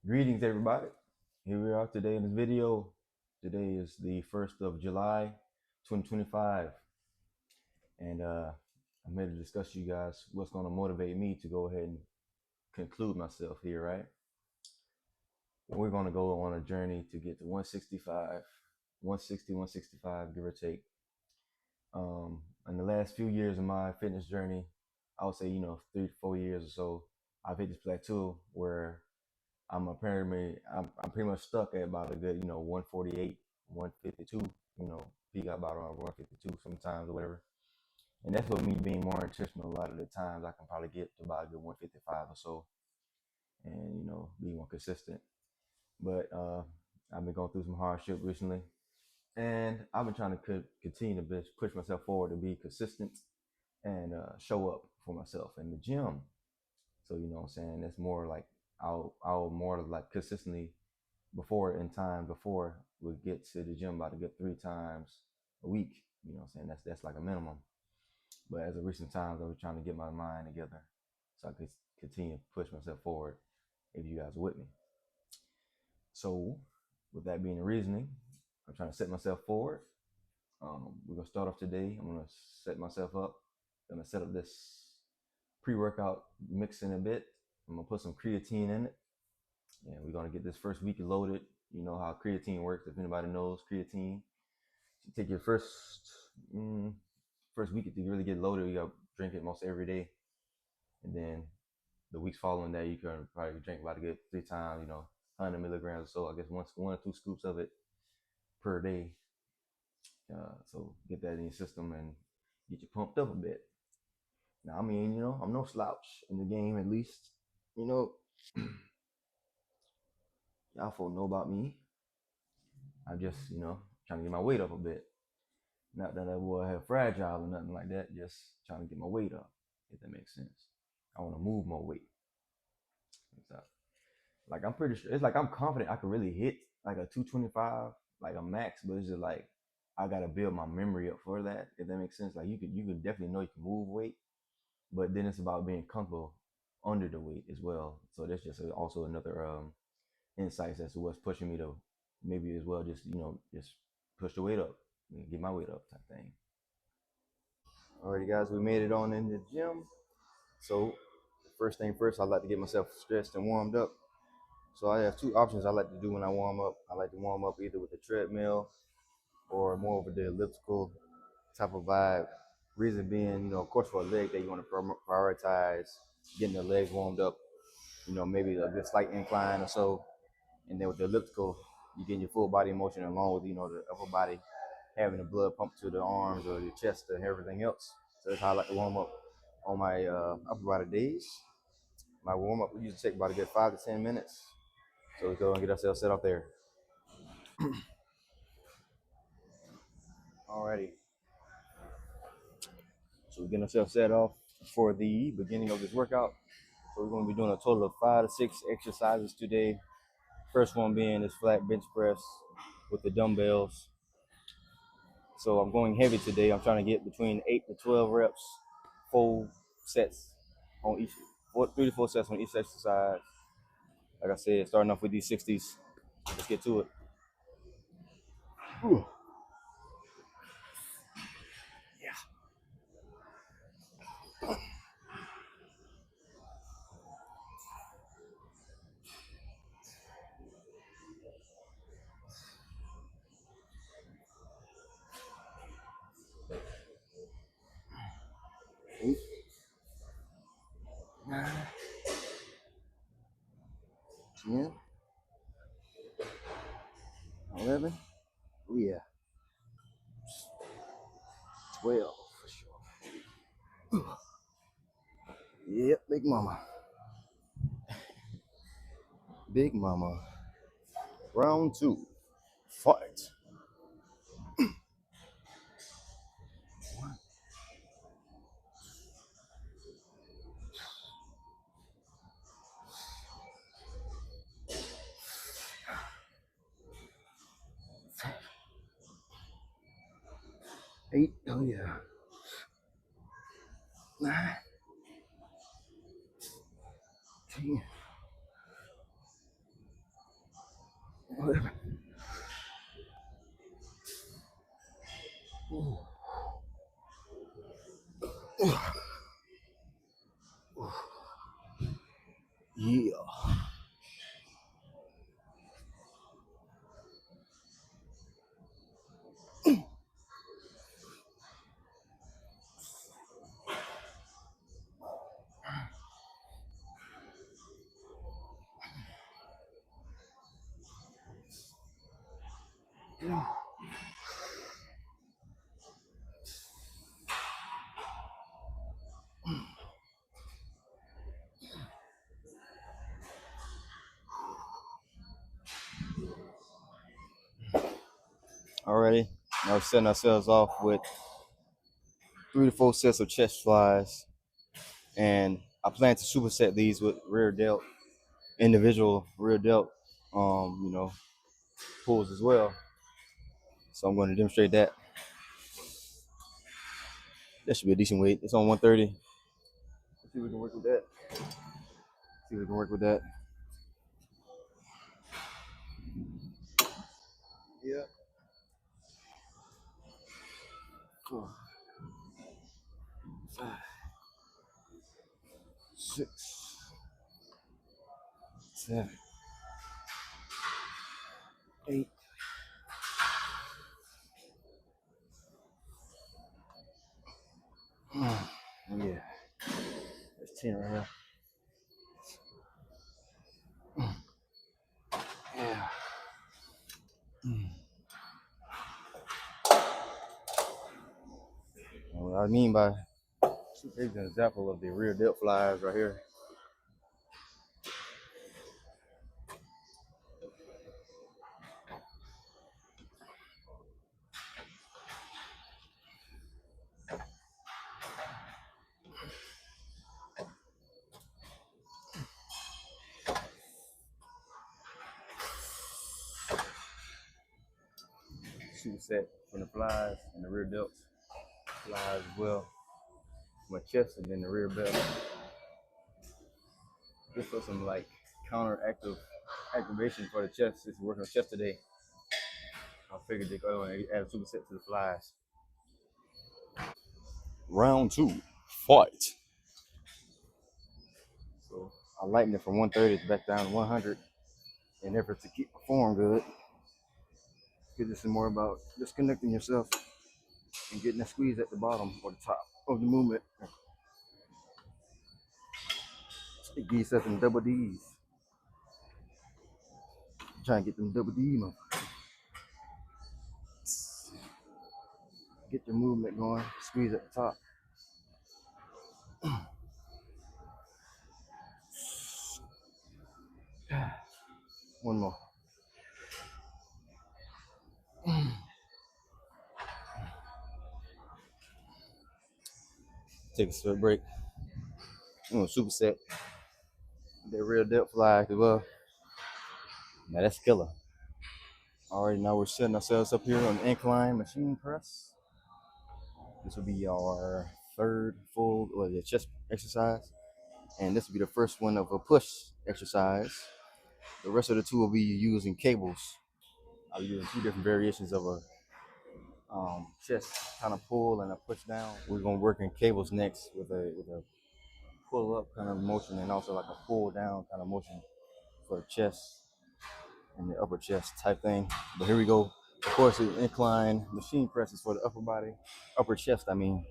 Greetings, everybody. Here we are today in this video. Today is the 1st of July, 2025. And I'm here to discuss to you guys what's going to motivate me to go ahead and conclude myself here, right? We're going to go on a journey to get to 165, 160, 165, give or take. In the last few years of my fitness journey, I would say, 3 to 4 years or so, I've hit this plateau where I'm pretty much stuck at about a good 148, 152. Peak out about around 152 sometimes or whatever. And that's what me being more intentional. A lot of the times I can probably get to about a good 155 or so, and be more consistent. But I've been going through some hardship recently, and I've been trying to continue to push myself forward to be consistent and show up for myself in the gym. So what I'm saying, that's more like I'll more like consistently before we get to the gym about a good 3 times a week. What I'm saying, that's like a minimum. But as of recent times, I was trying to get my mind together so I could continue to push myself forward. If you guys are with me, so with that being the reasoning, I'm trying to set myself forward. We're gonna start off today. I'm gonna set myself up. Gonna set up this pre-workout mix in a bit. I'm gonna put some creatine in it, and we're gonna get this first week loaded. You know how creatine works. If anybody knows creatine, you take your first week to really get loaded. You gotta drink it most every day, and then the weeks following that, you can probably drink about a good 3 times. 100 milligrams or so. I guess one or two scoops of it per day. So get that in your system and get you pumped up a bit. Now, I mean, I'm no slouch in the game, at least. You know, y'all folk know about me. I'm just, trying to get my weight up a bit. Not that I will have fragile or nothing like that, just trying to get my weight up, if that makes sense. I want to move more weight. So, like, I'm pretty sure, it's like I'm confident I can really hit like a 225, like a max, but it's just like I got to build my memory up for that, if that makes sense. Like, you could definitely know you can move weight, but then it's about being comfortable under the weight as well. So that's just also another insights as to what's pushing me to maybe as well just push the weight up, get my weight up type thing. Alrighty, guys, we made it on in the gym. So first thing first, I like to get myself stretched and warmed up. So I have two options I like to do when I warm up. I like to warm up either with the treadmill or more over the elliptical type of vibe. Reason being, of course, for a leg day, you want to prioritize getting the legs warmed up. Maybe a good slight incline or so, and then with the elliptical, you get your full body motion along with the upper body having the blood pump to the arms or your chest and everything else. So that's how I like to warm up on my upper body days. My warm up usually take about a good 5 to 10 minutes. So we go and get ourselves set up there. Alrighty. So we're getting ourselves set off for the beginning of this workout. So we're going to be doing a total of 5 to 6 exercises today. First one being this flat bench press with the dumbbells. So I'm going heavy today. I'm trying to get between 8 to 12 reps, 4 sets on each, 3 to 4 sets on each exercise. Like I said, starting off with these 60s. Let's get to it. Ooh. Yeah. Eight, 9, 10, 11. Oh yeah. 12 for sure. Yep, Big Mama. Big Mama. Round 2. Fight. 8. Oh yeah. 9, 10, Yeah. Alrighty. Now we're setting ourselves off with 3 to 4 sets of chest flies, and I plan to superset these with rear delt, individual rear delt, you know, pulls as well. So I'm going to demonstrate that. That should be a decent weight. It's on 130. Let's see if we can work with that. See if we can work with that. Yeah. 4, 5, 6, 7, 8. Yeah. That's 10 right here. Yeah. And what I mean by here's an example of the rear delt flies right here. Superset from the flies and the rear delts. Flies as well. My chest and then the rear belt. Just for some like counteractive activation for the chest. Since we're working on chest today, I figured to go and add a superset to the flies. Round 2, fight. So I lightened it from 130 back down to 100 in effort to keep my form good. Because this is more about disconnecting yourself and getting a squeeze at the bottom or the top of the movement. Stick yourself in double D's. Try and get them double D, man. Get your movement going. Squeeze at the top. One more. Take a short break. Superset. That real depth fly as well. Now that's killer. All right, now we're setting ourselves up here on the incline machine press. This will be our third full chest exercise, and this will be the first one of a push exercise. The rest of the two will be using cables. I'll be using 2 different variations of a chest kind of pull and a push down. We're gonna work in cables next with a pull up kind of motion and also like a pull down kind of motion for the chest and the upper chest type thing. But here we go. Of course, the incline machine presses for the upper body, upper chest, I mean.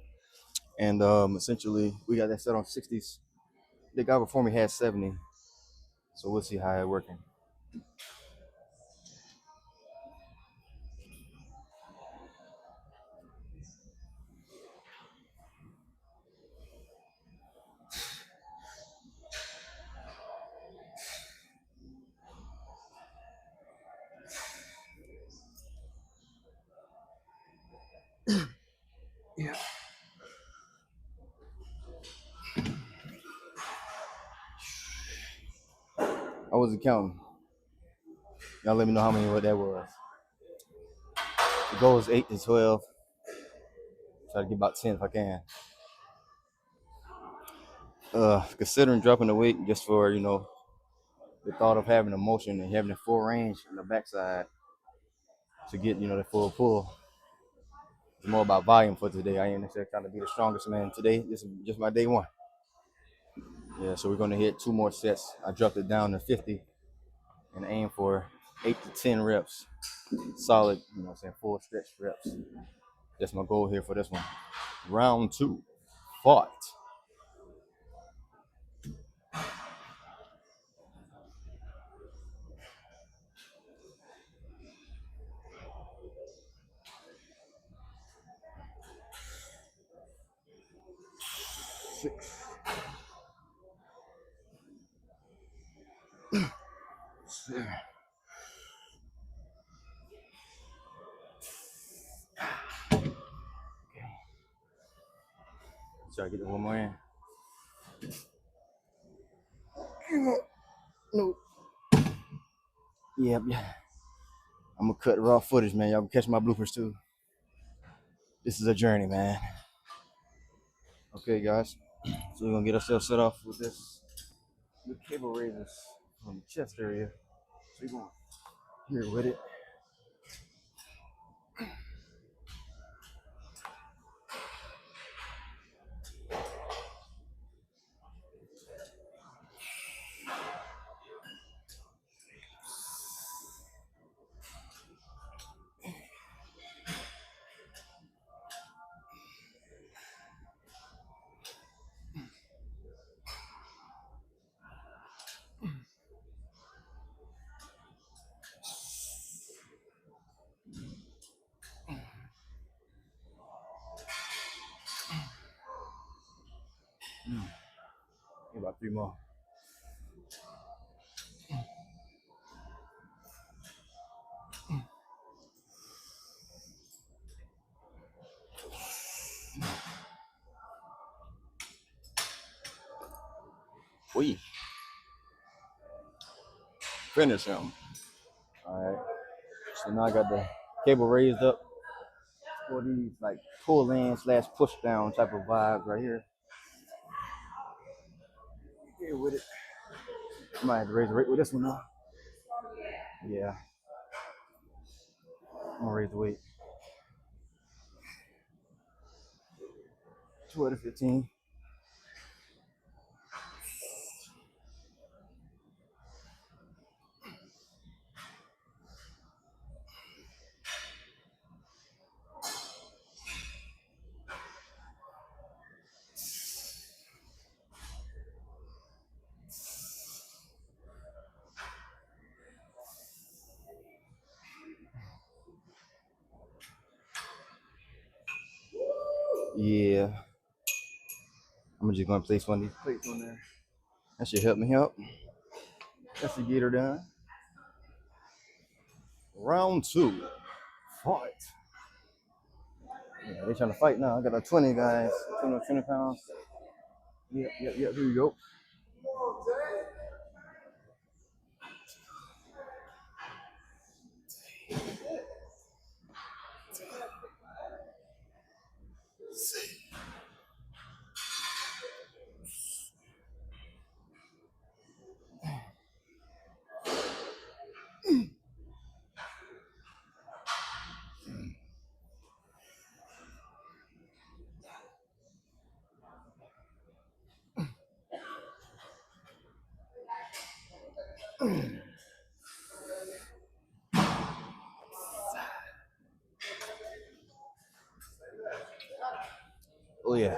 And essentially, we got that set on 60s. The guy before me had 70. So we'll see how it's working. Yeah. I wasn't counting. Y'all let me know how many what that was. The goal is 8 to 12. Try to get about 10 if I can. Considering dropping the weight just for, the thought of having a motion and having a full range in the backside to get, you know, the full pull. It's more about volume for today. I ain't necessarily trying to be the strongest man today. This is just my day one. Yeah, so we're gonna hit 2 more sets. I dropped it down to 50 and aim for 8 to 10 reps. Solid, you know what I'm saying, full stretch reps. That's my goal here for this one. Round 2, fight. Six. Seven. Try to get the one more in. No. Yep, yeah. I'm gonna cut raw footage, man. Y'all can catch my bloopers too. This is a journey, man. Okay, guys. So we're gonna get ourselves set off with this good cable raises from the chest area. So we're going here with it. About 3 more. We finish him. All right. So now I got the cable raised up for these like pull in slash push down type of vibes right here. Here with it. I might have to raise the rate with this one now. Yeah. I'm gonna raise the weight. 12 to 15. Yeah. I'm just gonna place one of these plates on there. That should help me help. That should get her done. Round 2. Fight. Yeah, they trying to fight now. I got a 20 guys, 20 pounds. Yep. Here you go. Oh yeah.